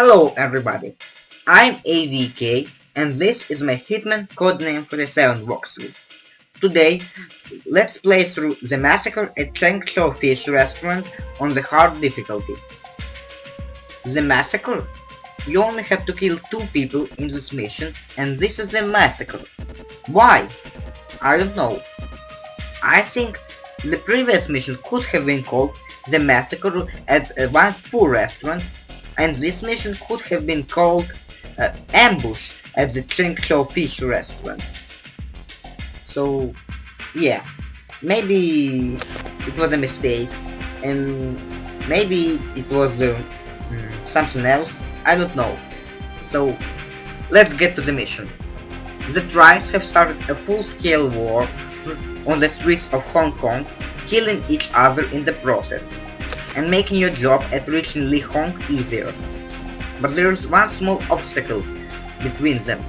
Hello everybody, I'm AVK and this is my Hitman Codename 47 walkthrough. Today, let's play through the Massacre at Cheung Chau Fish Restaurant on the hard difficulty. The Massacre? You only have to kill 2 people in this mission and this is the Massacre. Why? I don't know. I think the previous mission could have been called the Massacre at one poor restaurant, and this mission could have been called Ambush at the Cheung Chau Fish Restaurant. So, yeah, maybe it was a mistake, and maybe it was something else, I don't know. So, let's get to the mission. The tribes have started a full-scale war on the streets of Hong Kong, killing each other in the process, and making your job at reaching Li Hong easier. But there is one small obstacle between them.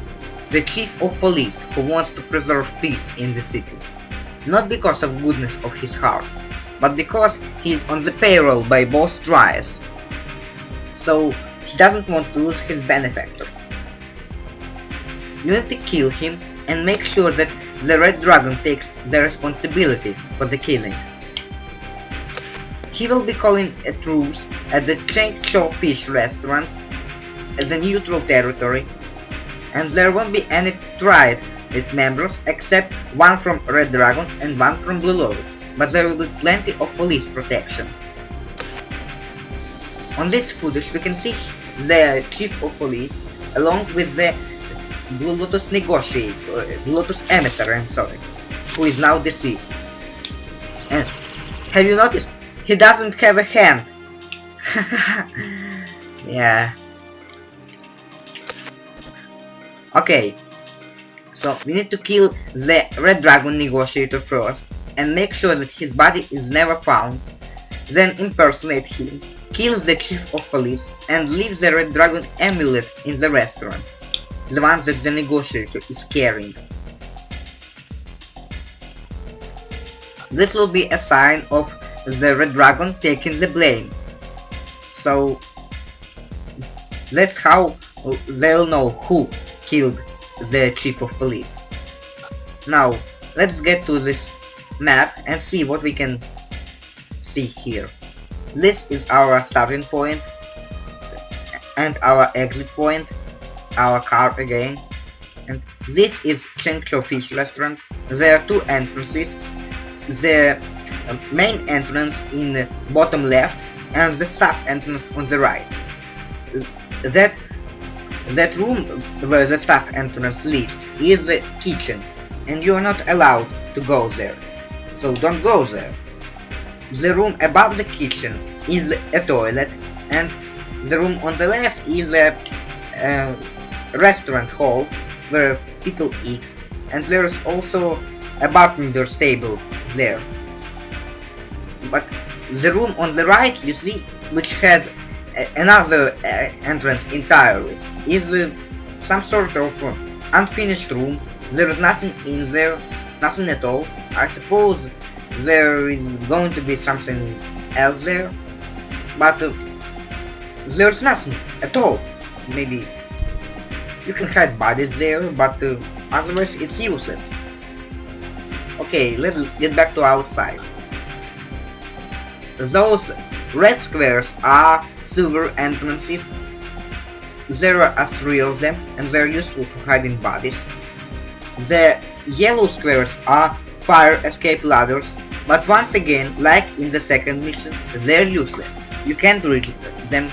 The chief of police who wants to preserve peace in the city. Not because of goodness of his heart, but because he is on the payroll by both tribes. So he doesn't want to lose his benefactors. You need to kill him and make sure that the Red Dragon takes the responsibility for the killing. He will be calling a truce at the Cheung Chau Fish Restaurant as a neutral territory, and there won't be any tried members except one from Red Dragon and one from Blue Lotus, but there will be plenty of police protection. On this footage we can see the chief of police along with the Blue Lotus negotiator, Blue Lotus emissary, I'm sorry, who is now deceased. And have you noticed? He doesn't have a hand. Yeah. Okay. So we need to kill the Red Dragon negotiator first and make sure that his body is never found. Then impersonate him, kill the chief of police and leave the Red Dragon amulet in the restaurant. The one that the negotiator is carrying. This will be a sign of the Red Dragon taking the blame. So that's how they'll know who killed the chief of police. Now let's get to this map and see what we can see here. This is our starting point and our exit point. Our car again, and this is Cheung Chau Fish Restaurant. There are 2 entrances, the main entrance in the bottom left and the staff entrance on the right. That room where the staff entrance leads is the kitchen, and you are not allowed to go there, so don't go there. The room above the kitchen is a toilet, and the room on the left is a restaurant hall where people eat, and there is also a bartender's table there. But the room on the right, you see, which has another entrance entirely, is some sort of unfinished room. There is nothing in there, nothing at all. I suppose there is going to be something else there, but there's nothing at all. Maybe you can hide bodies there, but otherwise it's useless. Okay, let's get back to outside. Those red squares are silver entrances. There are 3 of them, and they're useful for hiding bodies. The yellow squares are fire escape ladders, but once again, like in the second mission, they're useless. You can't reach them.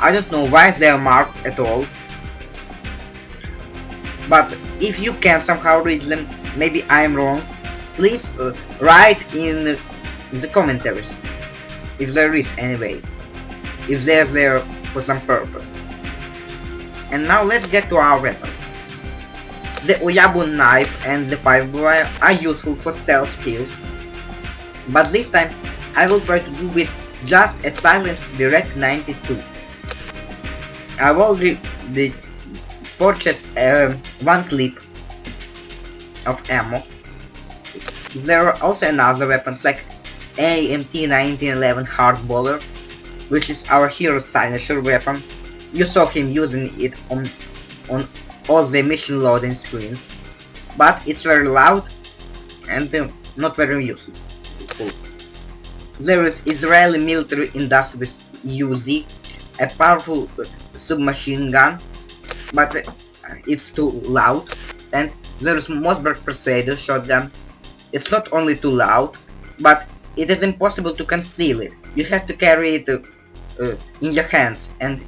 I don't know why they're marked at all. But if you can somehow read them, maybe I'm wrong, please write in the commentaries, if there is anyway, if they're there for some purpose. And now let's get to our weapons. The Oyabun knife and the 5-wire are useful for stealth kills, but this time I will try to do with just a silenced direct 92. I've already purchased 1 clip of ammo. There are also another weapons like AMT 1911 Hardballer, which is our hero's signature weapon, You saw him using it on all the mission loading screens, but it's very loud and not very useful. There is Israeli military industries UZ, a powerful submachine gun, but it's too loud, and there is MOSSBERG PERSUADER shotgun. It's not only too loud, but it is impossible to conceal it. You have to carry it in your hands, and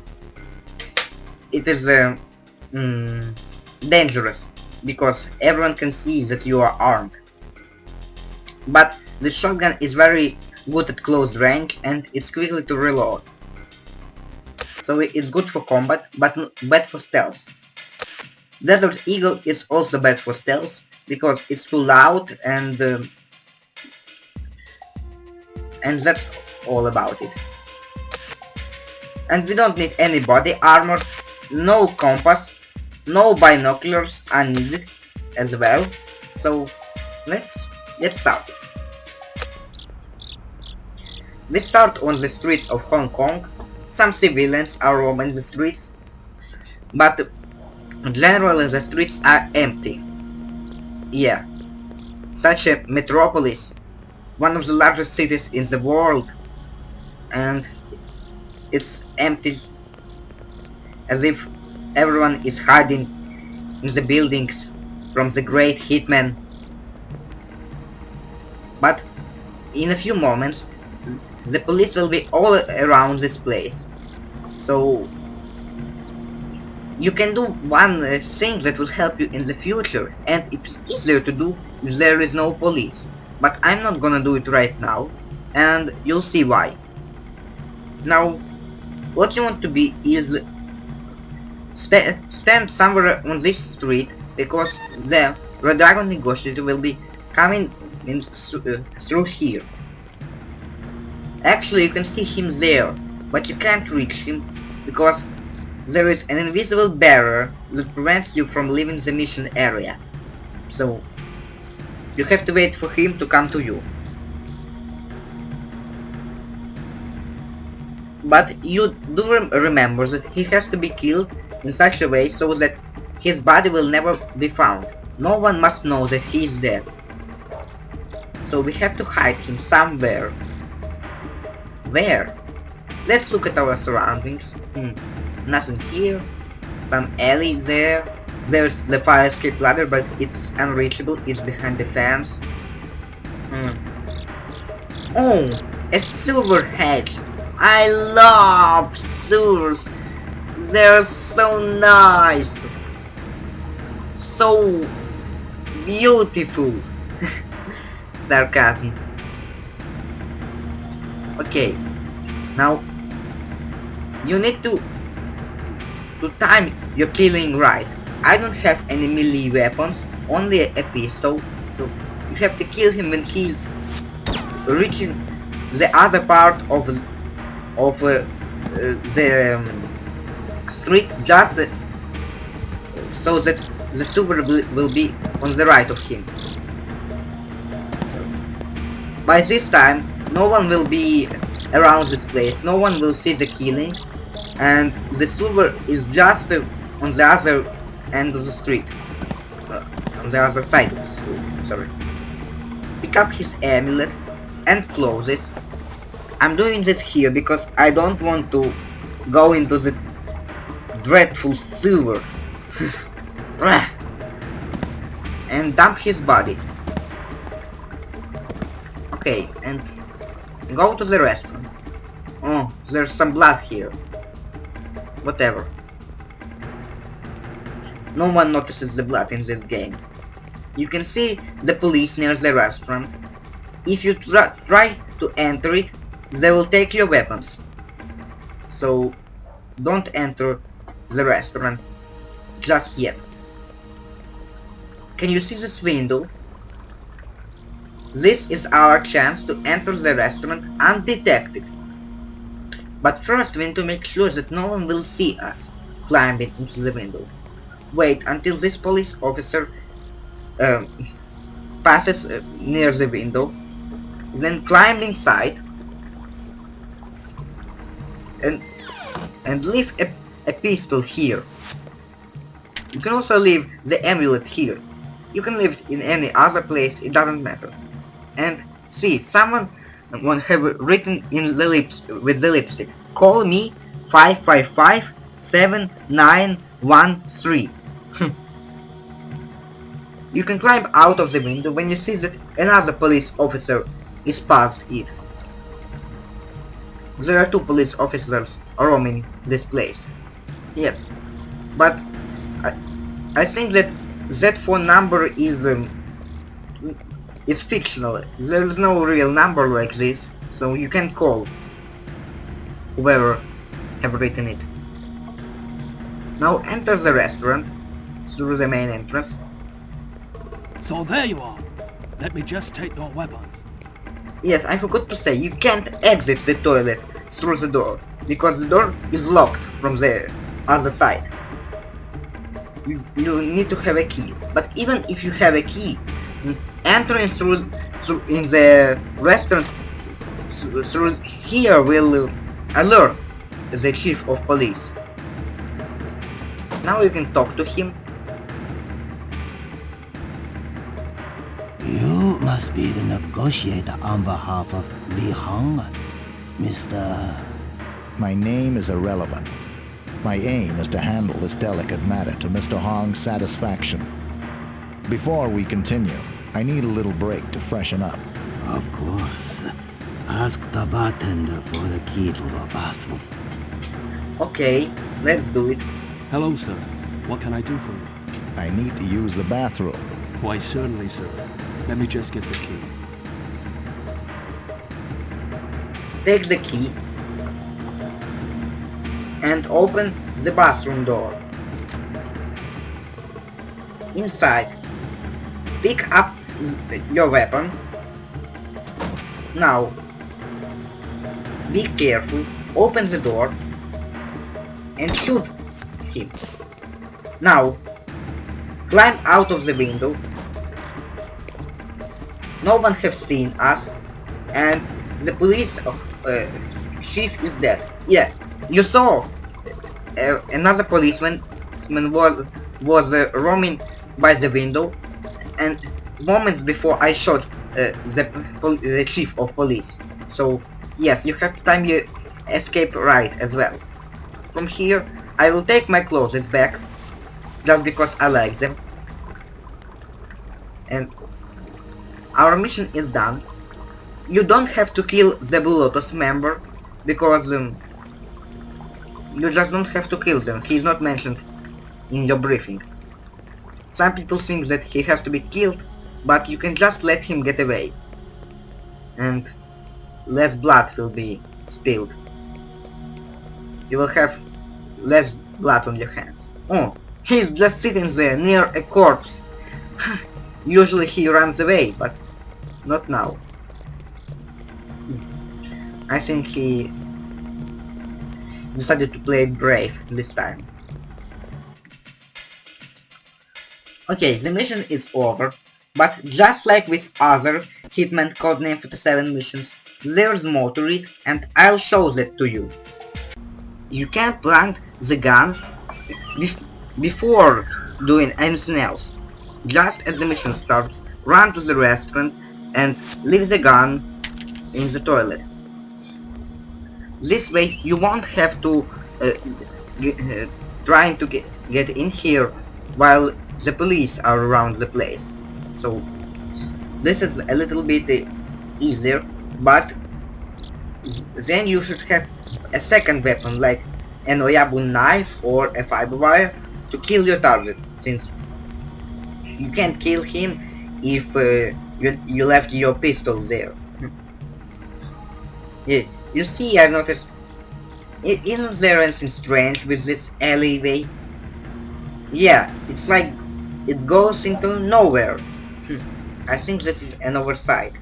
it is dangerous, because everyone can see that you are armed. But the shotgun is very good at close range, and it's quickly to reload. So it's good for combat, but bad for stealth. Desert Eagle is also bad for stealth, because it's too loud, and that's all about it. And we don't need any body armor, no compass, no binoculars are needed as well. So let's get started. We start on the streets of Hong Kong. Some civilians are roaming the streets, but generally the streets are empty. Yeah, such a metropolis, one of the largest cities in the world, and it's empty, as if everyone is hiding in the buildings from the great Hitman. But in a few moments the police will be all around this place, so you can do one thing that will help you in the future, and it's easier to do if there is no police. But I'm not gonna do it right now, and you'll see why. Now, what you want to be is stand somewhere on this street, because the Red Dragon negotiator will be coming in through here. Actually, you can see him there, but you can't reach him, because there is an invisible barrier that prevents you from leaving the mission area. So you have to wait for him to come to you. But you do remember that he has to be killed in such a way so that his body will never be found. No one must know that he is dead. So we have to hide him somewhere. Where? Let's look at our surroundings. Nothing here. Some alley there. There's the fire escape ladder, but it's unreachable. It's behind the fence. Oh, a silver hedge. I love sewers. They're so nice. So beautiful. Sarcasm. Okay, now you need to time your killing right. I don't have any melee weapons, only a pistol, so you have to kill him when he's reaching the other part of the street, just so that the sewer will be on the right of him. So, by this time no one will be around this place, no one will see the killing, and the sewer is just on the other end of the street, on the other side of the street, sorry. Pick up his amulet and close this. I'm doing this here because I don't want to go into the dreadful sewer. And dump his body. Okay, and go to the restaurant. Oh, there's some blood here. Whatever. No one notices the blood in this game. You can see the police near the restaurant. If you try to enter it, they will take your weapons. So don't enter the restaurant just yet. Can you see this window? This is our chance to enter the restaurant undetected. But first we need to make sure that no one will see us climbing into the window. Wait until this police officer passes near the window, then climb inside and leave a pistol here. You can also leave the amulet here. You can leave it in any other place, it doesn't matter. And see, someone have written in the with the lipstick, call me 555-7913. You can climb out of the window when you see that another police officer is past it. There are 2 police officers roaming this place. Yes, but I think that phone number is fictional. There is no real number like this, so you can call whoever have written it. Now enter the restaurant through the main entrance. So there you are. Let me just take your weapons. Yes, I forgot to say, you can't exit the toilet through the door, because the door is locked from the other side. You need to have a key, but even if you have a key, entering through in the restaurant through here will alert the chief of police. Now you can talk to him. You must be the negotiator on behalf of Li Hong, Mr. My name is irrelevant. My aim is to handle this delicate matter to Mr. Hong's satisfaction. Before we continue, I need a little break to freshen up. Of course. Ask the bartender for the key to the bathroom. Okay, let's do it. Hello, sir. What can I do for you? I need to use the bathroom. Why, certainly, sir. Let me just get the key. Take the key and open the bathroom door. Inside, pick up your weapon. Now, be careful, open the door and shoot him. Now, climb out of the window. No one have seen us, and the police chief is dead. Yeah, you saw another policeman was roaming by the window, and moments before I shot the chief of police. So yes, you have time your escape right as well. From here, I will take my clothes back, just because I like them. And our mission is done. You don't have to kill the Blue Lotus member, because you just don't have to kill them. He's not mentioned in your briefing. Some people think that he has to be killed, but you can just let him get away. And less blood will be spilled. You will have less blood on your hands. Oh, he's just sitting there near a corpse. Usually he runs away, but not now. I think he decided to play it brave this time. Okay, the mission is over, but just like with other Hitman Codename 47 missions, there's more to it, and I'll show that to you. You can plant the gun before doing anything else. Just as the mission starts, run to the restaurant and leave the gun in the toilet. This way you won't have to trying to get in here while the police are around the place. So this is a little bit easier, but then you should have a second weapon like an Oyabu knife or a fiber wire to kill your target, since you can't kill him if you left your pistol there. Yeah, you see, I've noticed, isn't there anything strange with this alleyway? Yeah, it's like it goes into nowhere. I think this is an oversight.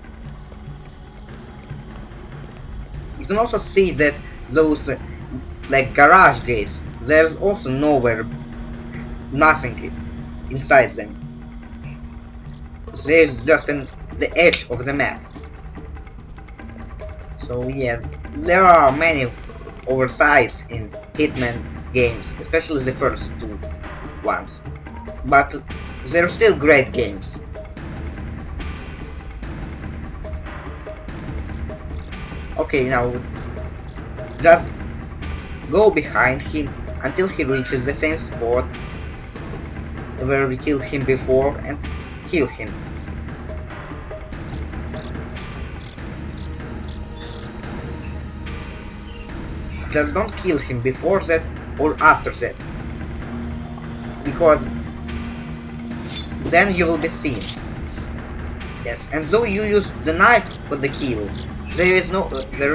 You can also see that those like garage gates, there's also nowhere, nothing inside them. There's just the edge of the map. So yeah, there are many oversights in Hitman games, especially the first two ones. But they're still great games. Okay, now just go behind him until he reaches the same spot where we killed him before and kill him. Just don't kill him before that or after that, because then you will be seen. Yes, and though you use the knife for the kill, there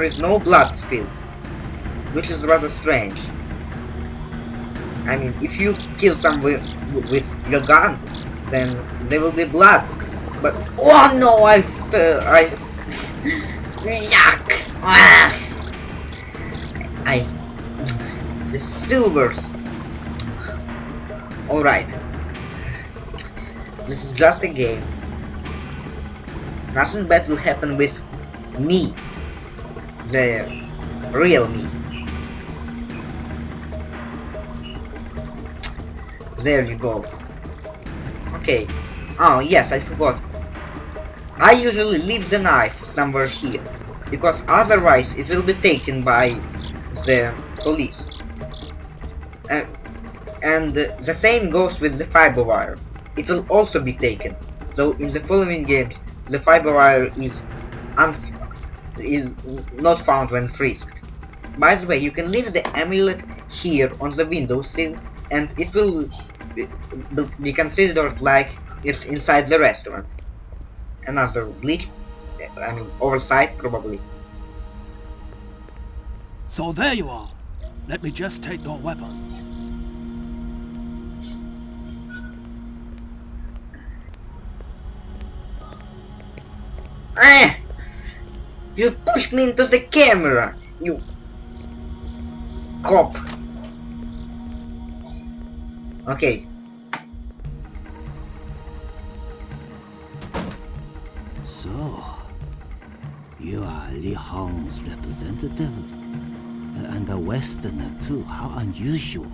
is no blood spill, which is rather strange. I mean, if you kill someone with your gun, then there will be blood. But oh no, yuck! Ah! The silvers. Alright. This is just a game. Nothing bad will happen with me. The real me. There you go. Okay. Oh yes, I forgot. I usually leave the knife somewhere here, because otherwise it will be taken by the police. And the same goes with the fiber wire. It will also be taken. So in the following games, the fiber wire is not found when frisked. By the way, you can leave the amulet here on the windowsill, and it will be considered like it's inside the restaurant. Another glitch, I mean oversight probably. So there you are. Let me just take your weapons. Ah! You pushed me into the camera, you cop. Okay. So, you are Li Hong's representative? And a Westerner too, how unusual.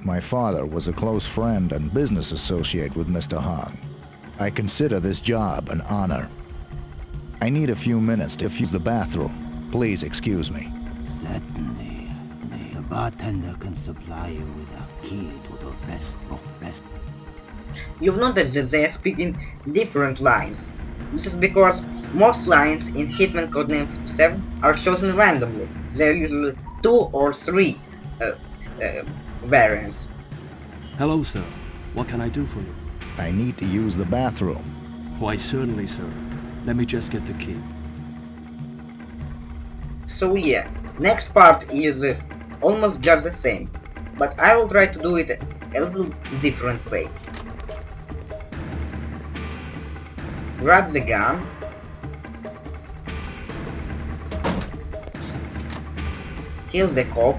My father was a close friend and business associate with Mr. Hong. I consider this job an honor. I need a few minutes to use the bathroom. Please excuse me. Certainly. The bartender can supply you with a key to the restaurant. You've noticed that they are speaking different lines. This is because most lines in Hitman Codename 57 are chosen randomly. There are usually 2 or 3 variants. Hello, sir. What can I do for you? I need to use the bathroom. Why, certainly, sir. Let me just get the key. So yeah, next part is almost just the same, but I will try to do it a little different way. Grab the gun. Kill the cop.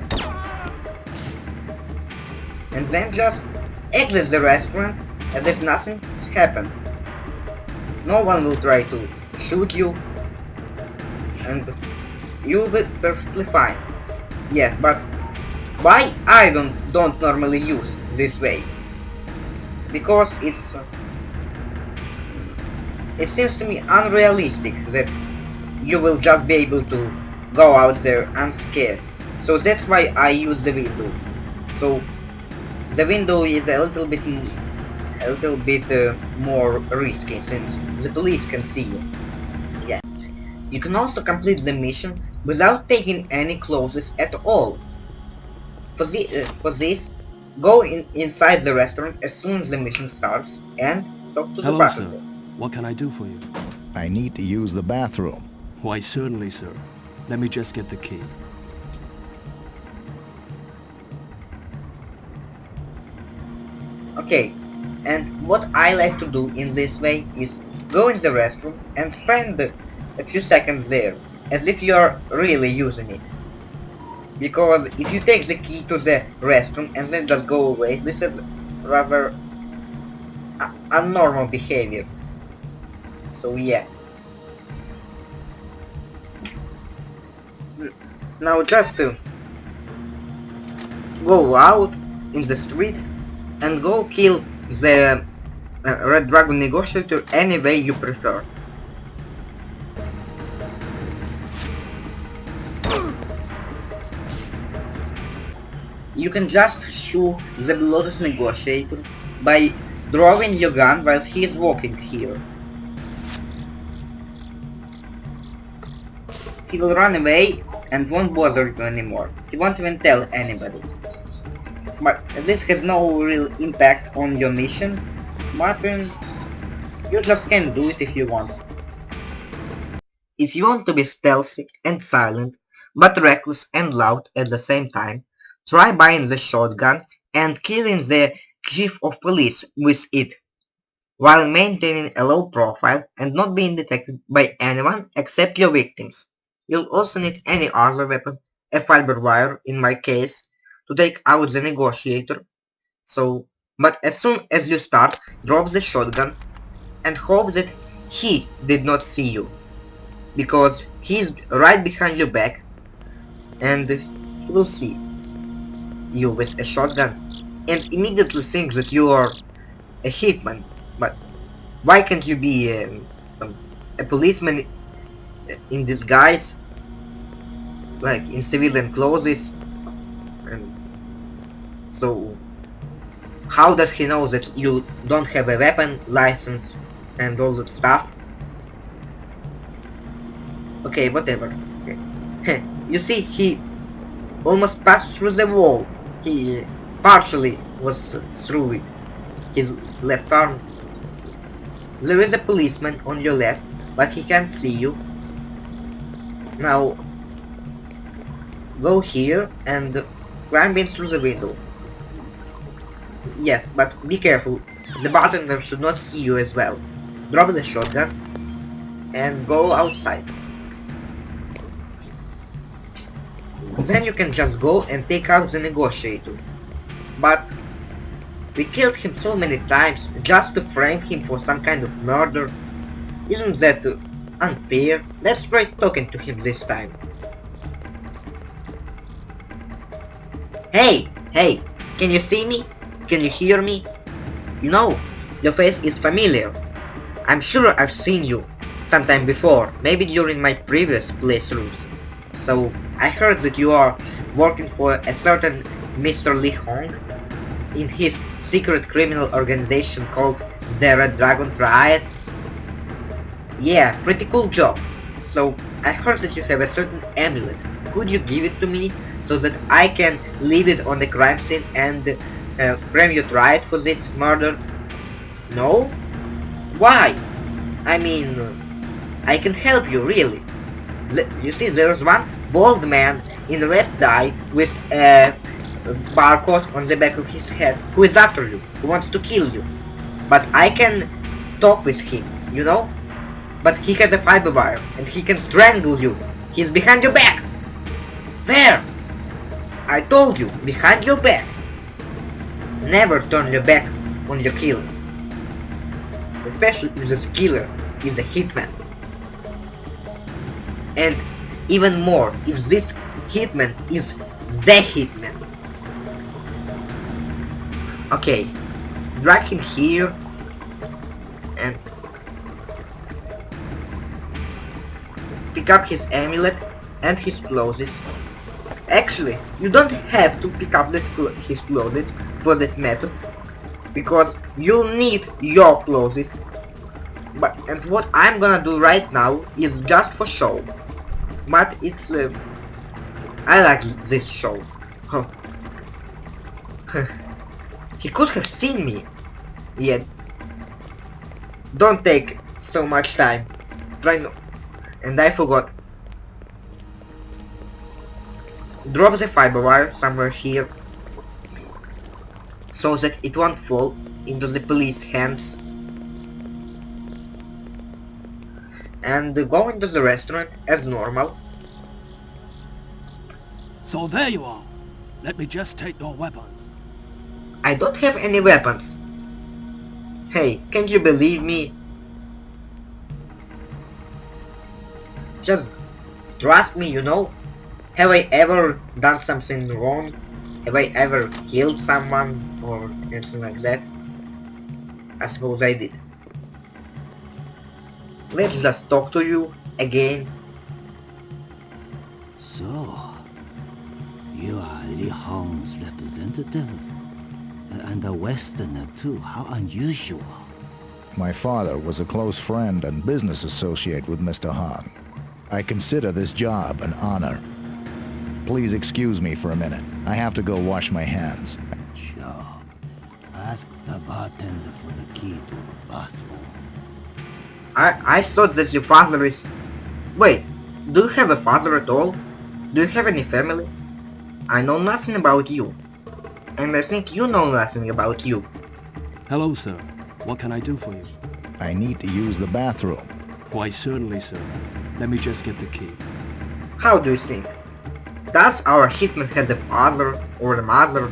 And then just exit the restaurant as if nothing has happened. No one will try to shoot you, and you'll be perfectly fine. Yes, but why I don't normally use this way? Because it seems to me unrealistic that you will just be able to go out there unscared. So that's why I use the window. So the window is a little bit more risky, since the police can see you. Yeah. You can also complete the mission without taking any clothes at all. For this, go inside the restaurant as soon as the mission starts and talk to the Hello, bartender. sir. What can I do for you? I need to use the bathroom. Why, certainly, sir. Let me just get the key. Okay, and what I like to do in this way is go in the restroom and spend a few seconds there, as if you are really using it. Because if you take the key to the restroom and then just go away, this is rather abnormal behavior. So yeah. Now just go out in the streets and go kill the Red Dragon negotiator any way you prefer. You can just shoot the Lotus negotiator by drawing your gun while he is walking here. He will run away and won't bother you anymore. He won't even tell anybody. But this has no real impact on your mission, but you just can do it if you want. If you want to be stealthy and silent, but reckless and loud at the same time, try buying the shotgun and killing the chief of police with it, while maintaining a low profile and not being detected by anyone except your victims. You'll also need any other weapon, a fiber wire in my case, to take out the negotiator. But as soon as you start, drop the shotgun and hope that he did not see you, because he's right behind your back and he will see you with a shotgun and immediately think that you are a hitman. But why can't you be a policeman in disguise, like in civilian clothes? And so how does he know that you don't have a weapon license and all that stuff? Okay, whatever. You see, he almost passed through the wall. He partially was through it. His left arm. There is a policeman on your left, but he can't see you. Now, go here and climb in through the window. Yes, but be careful. The bartender should not see you as well. Drop the shotgun and go outside. Then you can just go and take out the negotiator. But we killed him so many times just to frame him for some kind of murder. Isn't that unfair? Let's try talking to him this time. Hey, can you see me? Can you hear me? You know, your face is familiar. I'm sure I've seen you sometime before, maybe during my previous playthroughs. So, I heard that you are working for a certain Mr. Li Hong in his secret criminal organization called the Red Dragon Triad. Yeah, pretty cool job. So, I heard that you have a certain amulet. Could you give it to me so that I can leave it on the crime scene and frame your triad for this murder? No? Why? I mean, I can help you, really. You see, there's one bald man in red dye with a barcode on the back of his head who is after you, who wants to kill you. But I can talk with him, you know? But he has a fiber wire and he can strangle you. He's behind your back. There! I told you, behind your back. Never turn your back on your killer. Especially if this killer is a hitman. And even more, if this hitman is the hitman. Okay, drag him here and pick up his amulet and his clothes. Actually, you don't have to pick up his clothes for this method, because you'll need your clothes. And what I'm gonna do right now is just for show. But it's I like this show. Huh. He could have seen me. Yeah. Don't take so much time. Try no. And I forgot. Drop the fiber wire somewhere here, so that it won't fall into the police hands. And go into the restaurant as normal. So there you are. Let me just take your weapons. I don't have any weapons. Hey, can't you believe me? Just trust me, you know? Have I ever done something wrong? Have I ever killed someone or anything like that? I suppose I did. Let's just talk to you again. So, you are Li Hong's representative? And a Westerner too, how unusual. My father was a close friend and business associate with Mr. Han. I consider this job an honor. Please excuse me for a minute. I have to go wash my hands. Sure. Ask the bartender for the key to the bathroom. I thought that your father is... Wait, do you have a father at all? Do you have any family? I know nothing about you. And I think you know nothing about you. Hello, sir. What can I do for you? I need to use the bathroom. Why, certainly, sir. Let me just get the key. How do you think? Does our hitman have a father or a mother?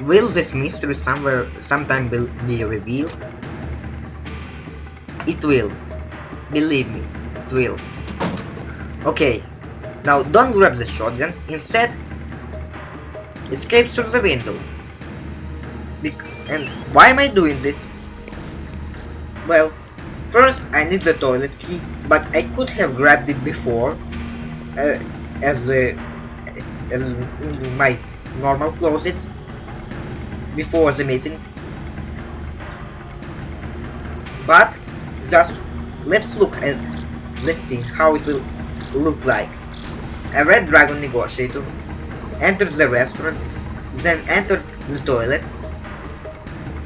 Will this mystery sometime be revealed? It will. Believe me, it will. Okay, now don't grab the shotgun, instead escape through the window. And why am I doing this? Well, first I need the toilet key, but I could have grabbed it before, as my normal clothes before the meeting. But just let's look and let's see how it will look like. A red dragon negotiator entered the restaurant, then entered the toilet,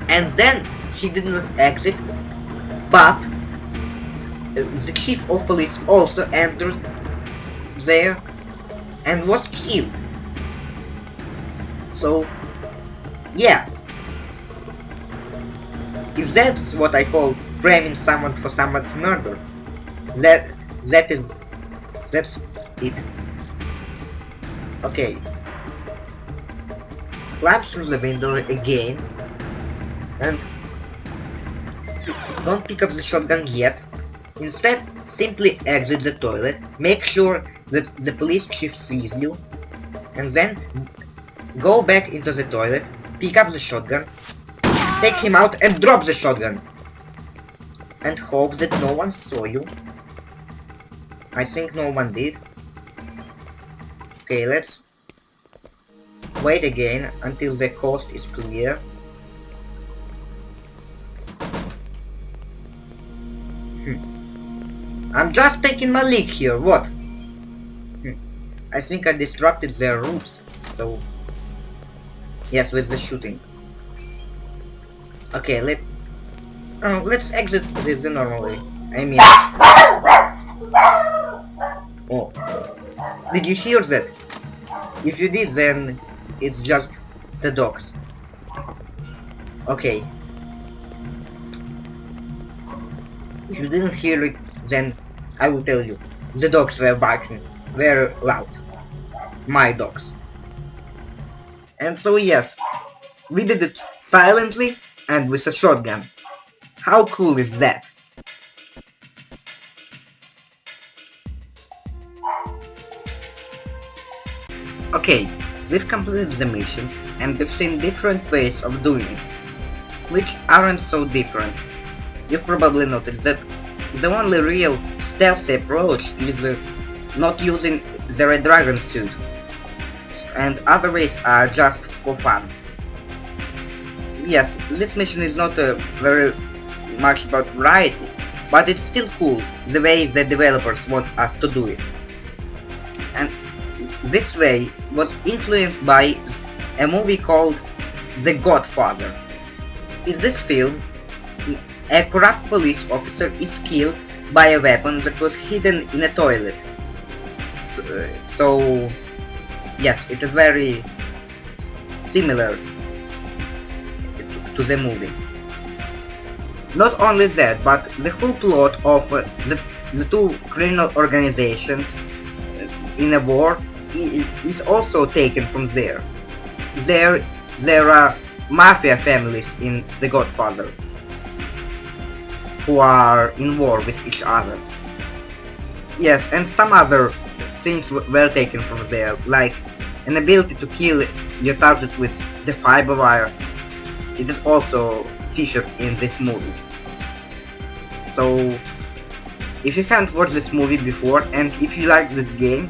and then he did not exit, but the chief of police also entered there and was killed. So, yeah. If that's what I call framing someone for someone's murder, that's it. Okay. Climb through the window again, and don't pick up the shotgun yet. Instead, simply exit the toilet, make sure that the police chief sees you, and then go back into the toilet, pick up the shotgun, take him out and drop the shotgun. And hope that no one saw you. I think no one did. Okay, let's wait again until the coast is clear. I'm just taking my leak here, what? I think I disrupted their roofs, so... Yes, with the shooting. Okay, let's exit this the normal way. I mean... Oh. Did you hear that? If you did, then it's just the dogs. Okay. If you didn't hear it, then I will tell you. The dogs were barking very loud. My dogs. And so yes, we did it silently and with a shotgun. How cool is that? Okay, we've completed the mission and we've seen different ways of doing it, which aren't so different. You've probably noticed that the only real stealthy approach is not using the Red Dragon suit, and other ways are just for fun. Yes, this mission is not very much about variety, but it's still cool the way the developers want us to do it. And this way was influenced by a movie called The Godfather. In this film, a corrupt police officer is killed by a weapon that was hidden in a toilet. So yes, it is very similar to the movie. Not only that, but the whole plot of the two criminal organizations in a war is also taken from there. There are mafia families in The Godfather who are in war with each other. Yes, and some other things were taken from there, like an ability to kill your target with the fiber wire. It is also featured in this movie. So if you haven't watched this movie before and if you like this game,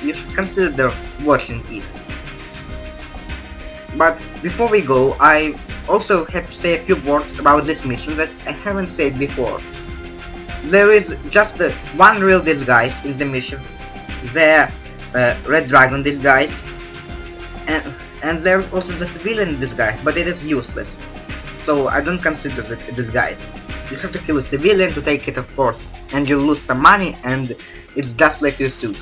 you should consider watching it. But before we go, I also have to say a few words about this mission that I haven't said before. There is just one real disguise in the mission, the Red Dragon disguise, and there's also the civilian disguise, but it is useless, so I don't consider it a disguise. You have to kill a civilian to take it, of course, and you lose some money, and it's just like your suit.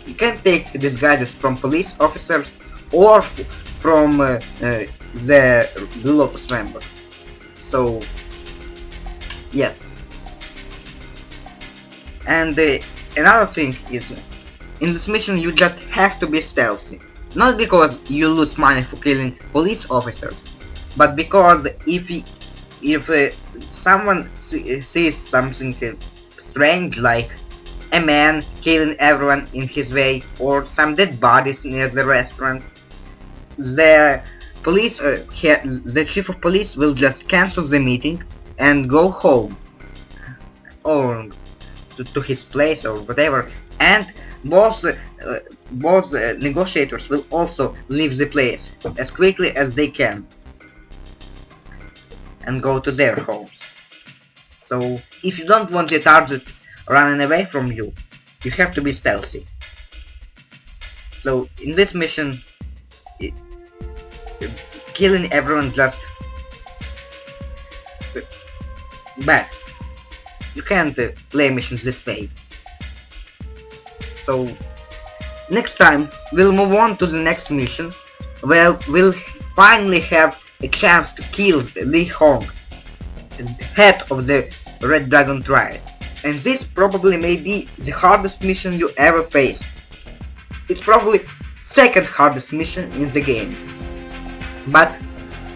You can take disguises from police officers or from the locus member. So yes. And another thing is, in this mission you just have to be stealthy. Not because you lose money for killing police officers, but because if someone sees something strange, like a man killing everyone in his way, or some dead bodies near the restaurant, the police, the chief of police will just cancel the meeting and go home, or to his place or whatever, and both negotiators will also leave the place as quickly as they can and go to their homes. So if you don't want your targets running away from you, you have to be stealthy. So in this mission, killing everyone just bad. You can't play missions this way. So next time we'll move on to the next mission, where we'll finally have a chance to kill Li Hong, the head of the Red Dragon Triad. And this probably may be the hardest mission you ever faced. It's probably second hardest mission in the game. But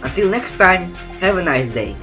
until next time, have a nice day.